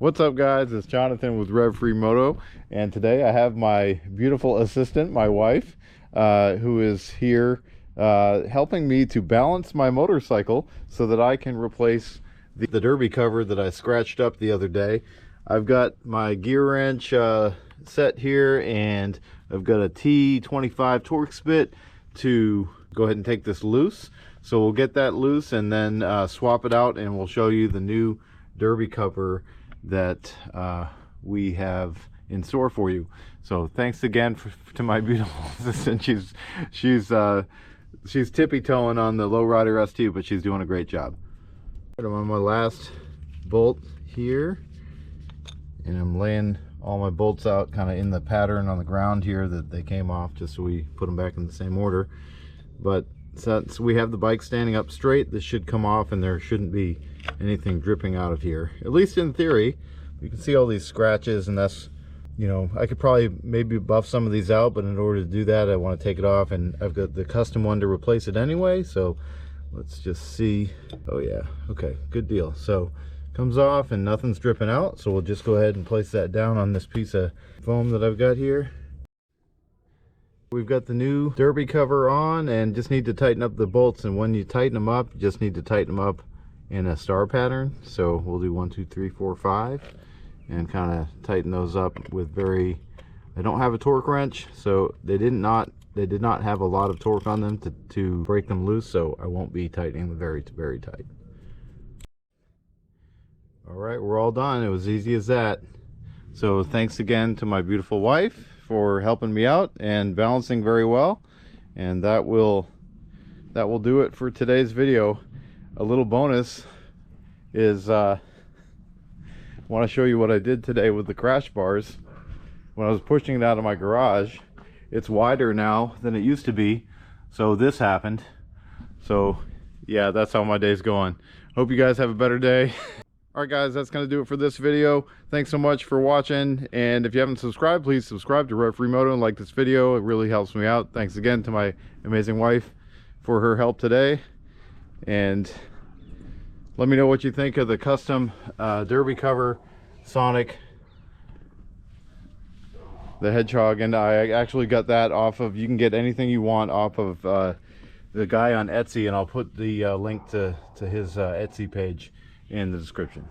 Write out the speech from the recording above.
What's up, guys? It's Jonathan with Rev Free Moto, and today I have my beautiful assistant, my wife, who is here helping me to balance my motorcycle so that I can replace the derby cover that I scratched up the other day. I've got my gear wrench set here, and I've got a T25 Torx bit to go ahead and take this loose. So we'll get that loose and then swap it out, and we'll show you the new derby cover that we have in store for you. So thanks again to my beautiful assistant. She's tippy-toeing on the lowrider S2, but she's doing a great job. I'm on my last bolt here, and I'm laying all my bolts out kind of in the pattern on the ground here that they came off, just so we put them back in the same order. But since we have the bike standing up straight, this should come off and there shouldn't be anything dripping out of here, at least in theory. You can see all these scratches, and that's, you know, I could probably maybe buff some of these out, but in order to do that I want to take it off, and I've got the custom one to replace it anyway. So let's just see. Oh yeah, okay, good deal. So comes off and nothing's dripping out, so we'll just go ahead and place that down on this piece of foam that I've got here. We've got the new derby cover on, and just need to tighten up the bolts, and when you tighten them up, you just need to tighten them up in a star pattern. So we'll do 1 2 3 4 5 and kind of tighten those up with I don't have a torque wrench, so they did not have a lot of torque on them to break them loose, so I won't be tightening them very tight. All right, we're all done. It was easy as that. So thanks again to my beautiful wife for helping me out and balancing very well, and that will do it for today's video. A little bonus is I want to show you what I did today with the crash bars. When I was pushing it out of my garage, it's wider now than it used to be, so this happened. So yeah, that's how my day's going. Hope you guys have a better day. Alright guys, that's going to do it for this video. Thanks so much for watching, and if you haven't subscribed, please subscribe to Rev Free Moto and like this video. It really helps me out. Thanks again to my amazing wife for her help today, and let me know what you think of the custom derby cover Sonic the Hedgehog. And I actually got that off of, you can get anything you want off of the guy on Etsy, and I'll put the link to his Etsy page in the description.